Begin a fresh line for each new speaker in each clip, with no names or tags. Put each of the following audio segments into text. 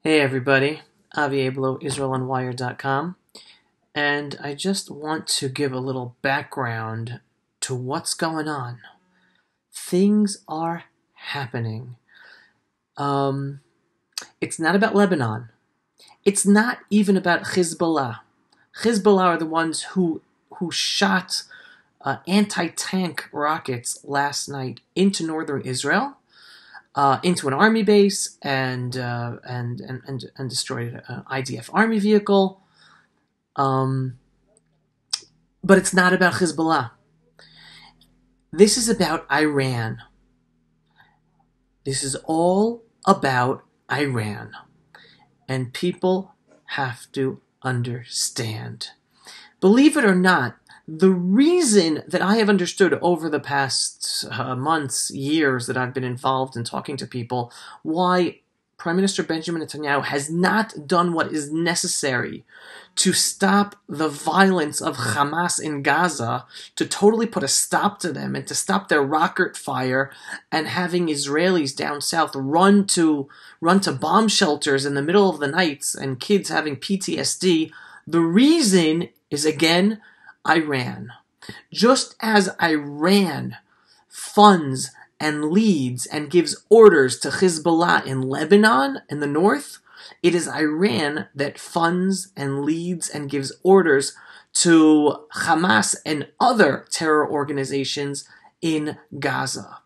Hey everybody, Avi Ablo, IsraelOnWire.com, and I just want to give a little background to what's going on. Things are happening. It's not about Lebanon. It's not even about Hezbollah. Hezbollah are the ones who shot anti-tank rockets last night into northern Israel. Into an army base and destroyed an IDF army vehicle. But it's not about Hezbollah. This is about Iran. This is all about Iran. And people have to understand. Believe it or not, the reason that I have understood over the past months, years that I've been involved in talking to people, why Prime Minister Benjamin Netanyahu has not done what is necessary to stop the violence of Hamas in Gaza, to totally put a stop to them and to stop their rocket fire and having Israelis down south run to bomb shelters in the middle of the nights and kids having PTSD. The reason is, again, Iran. Just as Iran funds and leads and gives orders to Hezbollah in Lebanon in the north, it is Iran that funds and leads and gives orders to Hamas and other terror organizations in Gaza.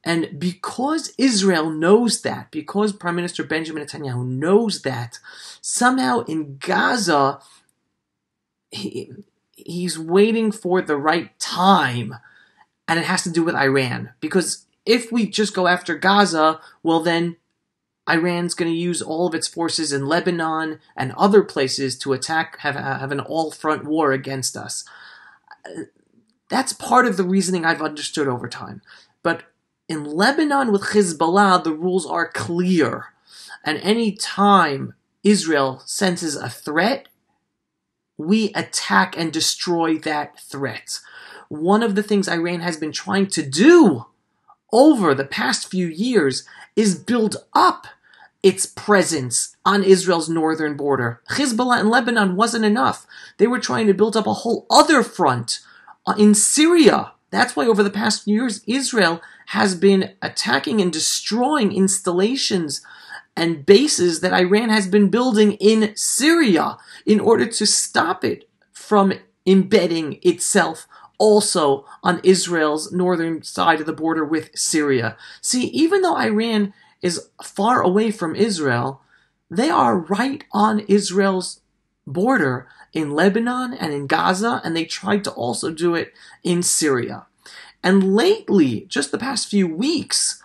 And because Israel knows that, because Prime Minister Benjamin Netanyahu knows that, somehow in Gaza, he's waiting for the right time, and it has to do with Iran. Because if we just go after Gaza, well then Iran's going to use all of its forces in Lebanon and other places to attack, have an all-front war against us. That's part of the reasoning I've understood over time. But in Lebanon with Hezbollah, the rules are clear. And any time Israel senses a threat, we attack and destroy that threat. One of the things Iran has been trying to do over the past few years is build up its presence on Israel's northern border. Hezbollah in Lebanon wasn't enough. They were trying to build up a whole other front in Syria. That's why over the past few years, Israel has been attacking and destroying installations and bases that Iran has been building in Syria in order to stop it from embedding itself also on Israel's northern side of the border with Syria. See, even though Iran is far away from Israel, they are right on Israel's border in Lebanon and in Gaza, and they tried to also do it in Syria. And lately, just the past few weeks,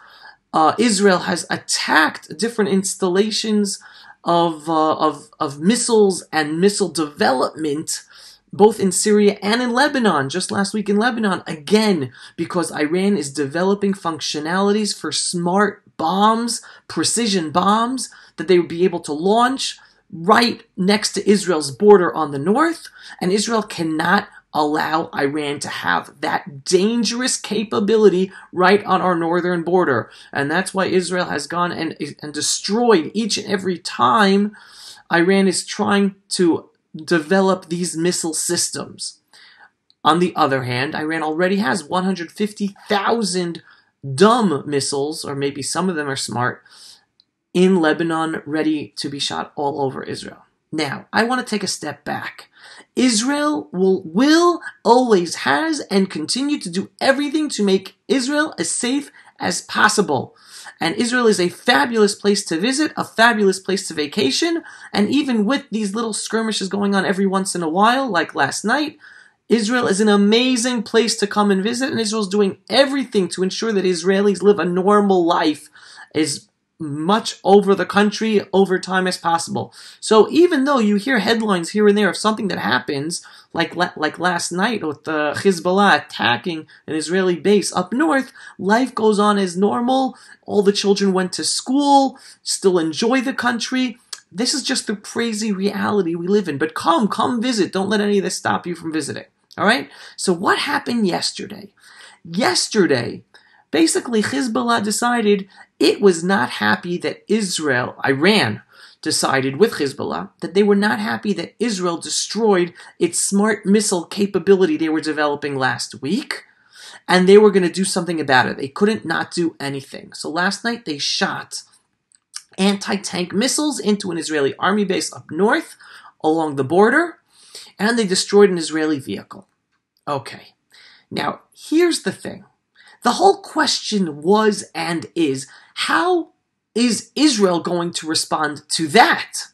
Israel has attacked different installations of missiles and missile development, both in Syria and in Lebanon. Just last week in Lebanon, again, because Iran is developing functionalities for smart bombs, precision bombs, that they would be able to launch right next to Israel's border on the north, and Israel cannot allow Iran to have that dangerous capability right on our northern border. And that's why Israel has gone and destroyed each and every time Iran is trying to develop these missile systems. On the other hand, Iran already has 150,000 dumb missiles, or maybe some of them are smart, in Lebanon ready to be shot all over Israel. Now, I want to take a step back. Israel will always has and continue to do everything to make Israel as safe as possible. And Israel is a fabulous place to visit, a fabulous place to vacation, and even with these little skirmishes going on every once in a while, like last night, Israel is an amazing place to come and visit, and Israel's doing everything to ensure that Israelis live a normal life as much over the country over time as possible. So even though you hear headlines here and there of something that happens, like last night with Hezbollah attacking an Israeli base up north, life goes on as normal. All the children went to school, still enjoy the country. This is just the crazy reality we live in. But come visit. Don't let any of this stop you from visiting. All right? So what happened yesterday? Yesterday, basically Hezbollah decided it was not happy that Iran decided with Hezbollah that they were not happy that Israel destroyed its smart missile capability they were developing last week, and they were going to do something about it. They couldn't not do anything. So last night they shot anti-tank missiles into an Israeli army base up north along the border, and they destroyed an Israeli vehicle. Okay, now here's the thing. The whole question was and is, how is Israel going to respond to that?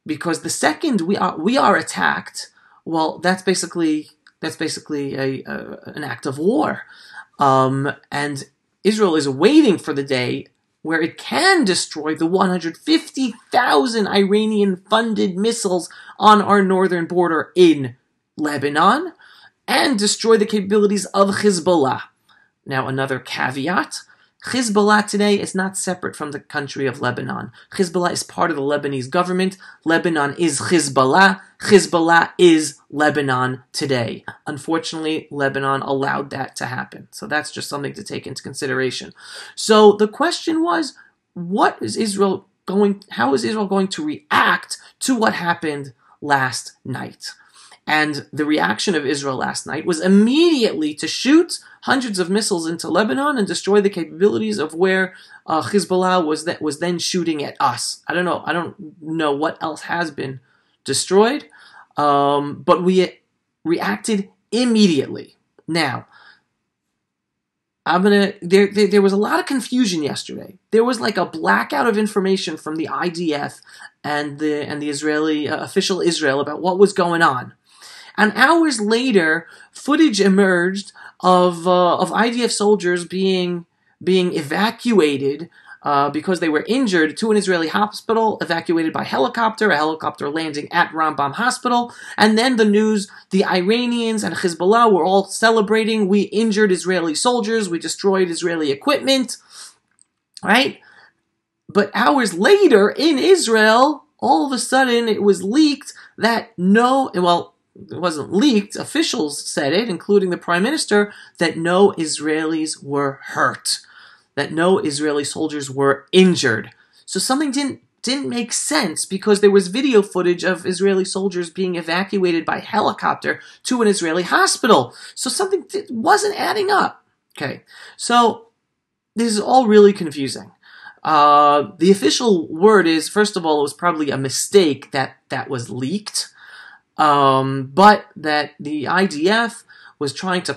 Because the second we are attacked, well, that's basically an act of war, and Israel is waiting for the day where it can destroy the 150,000 Iranian-funded missiles on our northern border in Lebanon, and destroy the capabilities of Hezbollah. Now, another caveat. Hezbollah today is not separate from the country of Lebanon. Hezbollah is part of the Lebanese government. Lebanon is Hezbollah. Hezbollah is Lebanon today. Unfortunately, Lebanon allowed that to happen. So that's just something to take into consideration. So the question was, how is Israel going to react to what happened last night? And the reaction of Israel last night was immediately to shoot hundreds of missiles into Lebanon and destroy the capabilities of where Hezbollah was then shooting at us. I don't know what else has been destroyed, but we reacted immediately. Now, there was a lot of confusion yesterday. There was like a blackout of information from the IDF and the Israeli official Israel about what was going on. And hours later, footage emerged of IDF soldiers being evacuated because they were injured to an Israeli hospital, evacuated by helicopter, a helicopter landing at Rambam Hospital. And then the news, the Iranians and Hezbollah were all celebrating, we injured Israeli soldiers, we destroyed Israeli equipment, right? But hours later in Israel, all of a sudden it was leaked that it wasn't leaked, officials said it, including the Prime Minister, that no Israelis were hurt, that no Israeli soldiers were injured. So something didn't make sense because there was video footage of Israeli soldiers being evacuated by helicopter to an Israeli hospital. So something wasn't adding up. Okay, so this is all really confusing. The official word is, first of all, it was probably a mistake that was leaked. But that the IDF was trying to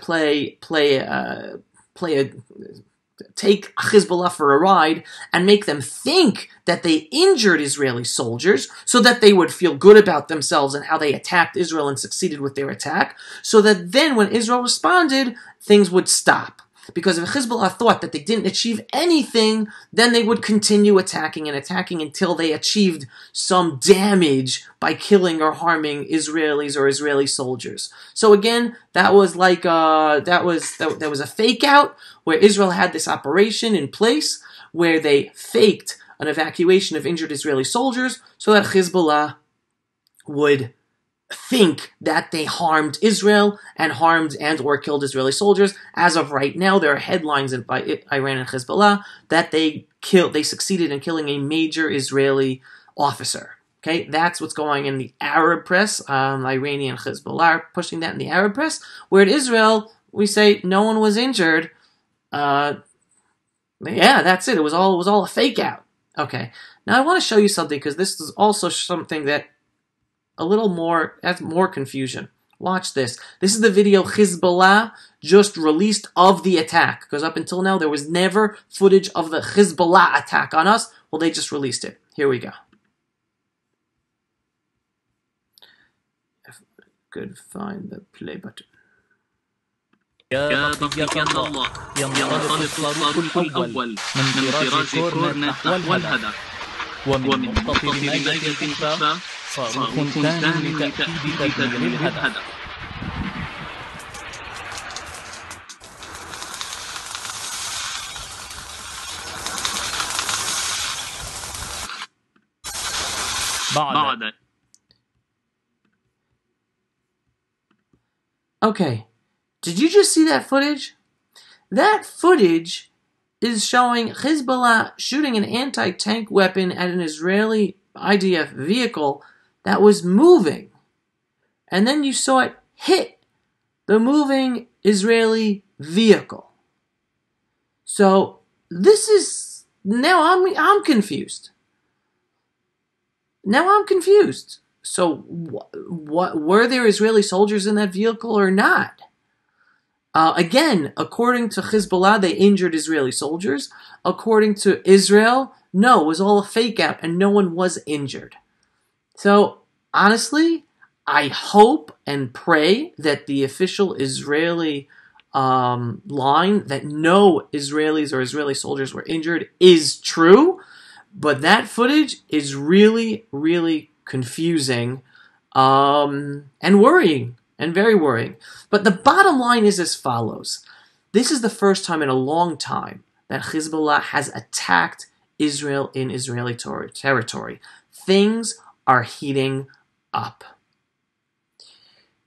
take Hezbollah for a ride and make them think that they injured Israeli soldiers so that they would feel good about themselves and how they attacked Israel and succeeded with their attack, so that then when Israel responded, things would stop. Because if Hezbollah thought that they didn't achieve anything, then they would continue attacking until they achieved some damage by killing or harming Israelis or Israeli soldiers. So again, that was like that was a fake out where Israel had this operation in place where they faked an evacuation of injured Israeli soldiers so that Hezbollah would think that they harmed Israel and harmed and or killed Israeli soldiers. As of right now, there are headlines by Iran and Hezbollah that they succeeded in killing a major Israeli officer. Okay, that's what's going in the Arab press. Iranian Hezbollah are pushing that in the Arab press. Where in Israel, we say no one was injured. Yeah, that's it. It was all a fake out. Okay, now I want to show you something because this is also something that adds more confusion. Watch this. This is the video Hezbollah just released of the attack. Because up until now, there was never footage of the Hezbollah attack on us. Well, they just released it. Here we go. If I could find the play button.
يا بقية الله ينطلق الطريق الأول من فراش كورنت نحو الهدف ومن منتصف ناحية الكفة صاروخ ثاني لتأكيد تدمير الهدف. بعد
Okay, did you just see that footage? That footage is showing Hezbollah shooting an anti-tank weapon at an Israeli IDF vehicle that was moving. And then you saw it hit the moving Israeli vehicle. So this is, now I'm confused. Now I'm confused. So what were there Israeli soldiers in that vehicle or not? Again, according to Hezbollah, they injured Israeli soldiers. According to Israel, no, it was all a fake out and no one was injured. So, honestly, I hope and pray that the official Israeli line that no Israelis or Israeli soldiers were injured is true. But that footage is really, really confusing and worrying. And very worrying. But the bottom line is as follows. This is the first time in a long time that Hezbollah has attacked Israel in Israeli territory. Things are heating up.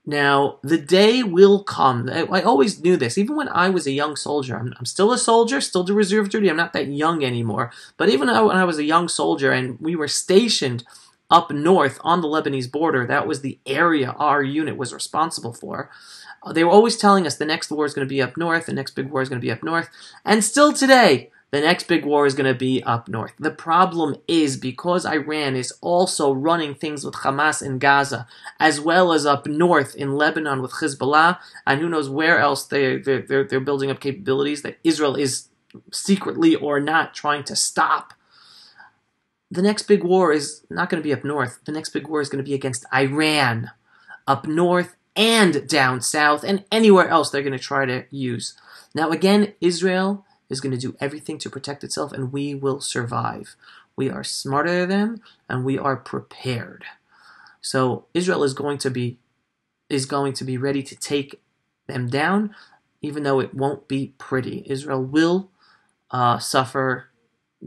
Now, the day will come. I always knew this. Even when I was a young soldier. I'm still a soldier, still do reserve duty. I'm not that young anymore. But even when I was a young soldier and we were stationed up north on the Lebanese border, that was the area our unit was responsible for. They were always telling us the next war is going to be up north, the next big war is going to be up north. And still today, the next big war is going to be up north. The problem is because Iran is also running things with Hamas in Gaza, as well as up north in Lebanon with Hezbollah, and who knows where else they're building up capabilities that Israel is secretly or not trying to stop. The next big war is not going to be up north. The next big war is going to be against Iran, up north and down south, and anywhere else they're going to try to use. Now again, Israel is going to do everything to protect itself, and we will survive. We are smarter than them, and we are prepared. So Israel is going to be ready to take them down, even though it won't be pretty. Israel will suffer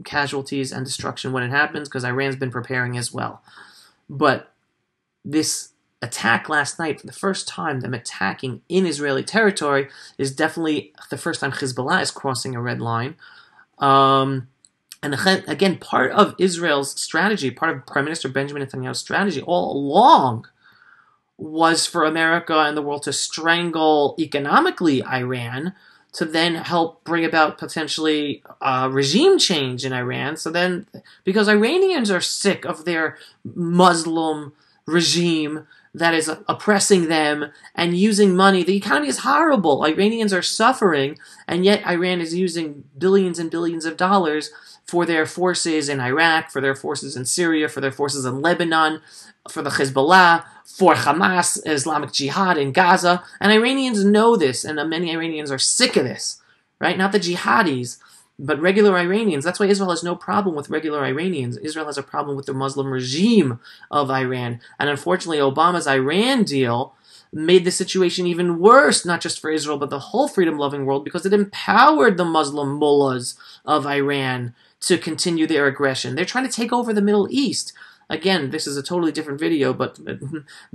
casualties and destruction when it happens, because Iran's been preparing as well. But this attack last night, for the first time, them attacking in Israeli territory, is definitely the first time Hezbollah is crossing a red line. And again, part of Israel's strategy, part of Prime Minister Benjamin Netanyahu's strategy all along was for America and the world to strangle economically Iran, to then help bring about potentially regime change in Iran. So then, because Iranians are sick of their Muslim regime that is oppressing them and using money. The economy is horrible. Iranians are suffering, and yet Iran is using billions and billions of dollars for their forces in Iraq, for their forces in Syria, for their forces in Lebanon, for the Hezbollah, for Hamas, Islamic Jihad in Gaza. And Iranians know this, and many Iranians are sick of this, right? Not the jihadis, but regular Iranians. That's why Israel has no problem with regular Iranians. Israel has a problem with the Muslim regime of Iran. And unfortunately, Obama's Iran deal made the situation even worse, not just for Israel, but the whole freedom-loving world, because it empowered the Muslim mullahs of Iran to continue their aggression. They're trying to take over the Middle East. Again, this is a totally different video, but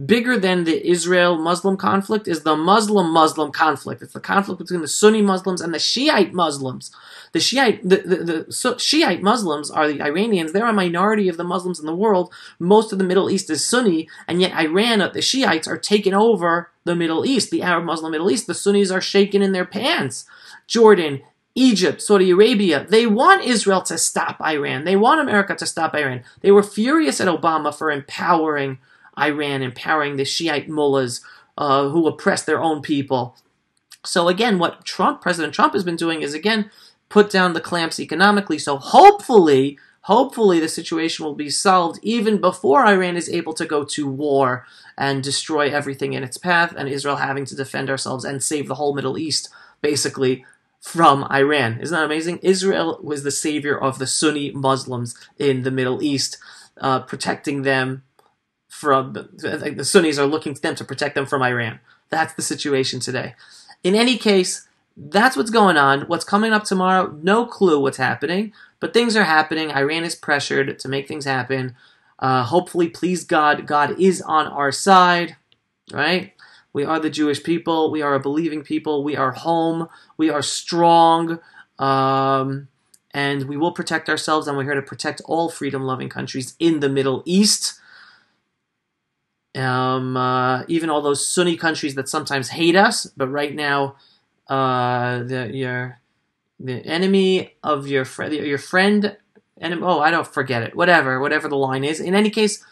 bigger than the Israel-Muslim conflict is the Muslim-Muslim conflict. It's the conflict between the Sunni Muslims and the Shiite Muslims. The Shiite Muslims are the Iranians. They're a minority of the Muslims in the world. Most of the Middle East is Sunni, and yet Iran, the Shiites, are taking over the Middle East, the Arab Muslim Middle East. The Sunnis are shaking in their pants. Jordan, Egypt, Saudi Arabia, they want Israel to stop Iran. They want America to stop Iran. They were furious at Obama for empowering Iran, empowering the Shiite mullahs who oppress their own people. So again, what President Trump has been doing is, again, put down the clamps economically. So hopefully the situation will be solved even before Iran is able to go to war and destroy everything in its path, and Israel having to defend ourselves and save the whole Middle East, basically, from Iran. Isn't that amazing? Israel was the savior of the Sunni Muslims in the Middle East, protecting them from... The Sunnis are looking to them to protect them from Iran. That's the situation today. In any case, that's what's going on. What's coming up tomorrow, no clue what's happening, but things are happening. Iran is pressured to make things happen. Hopefully, please God, God is on our side, right? We are the Jewish people. We are a believing people. We are home. We are strong. And and we will protect ourselves, and we're here to protect all freedom-loving countries in the Middle East. Even all those Sunni countries that sometimes hate us, but right now, the enemy of your friend, enemy. Oh, I don't forget it. Whatever the line is. In any case,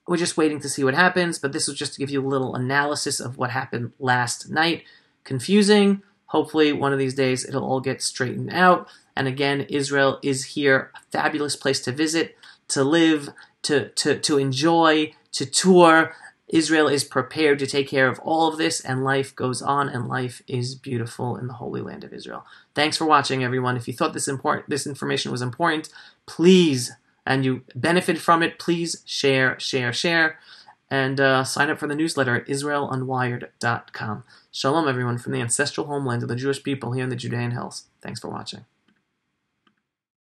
we're just waiting to see what happens. But this was just to give you a little analysis of what happened last night. Confusing. Hopefully, one of these days, it'll all get straightened out. And again, Israel is here, a fabulous place to visit, to live, to enjoy, to tour. Israel is prepared to take care of all of this, and life goes on, and life is beautiful in the Holy Land of Israel. Thanks for watching, everyone. If you thought this information was important, please, and you benefit from it, please share, and sign up for the newsletter at IsraelUnwired.com. Shalom, everyone, from the ancestral homeland of the Jewish people here in the Judean Hills. Thanks for watching.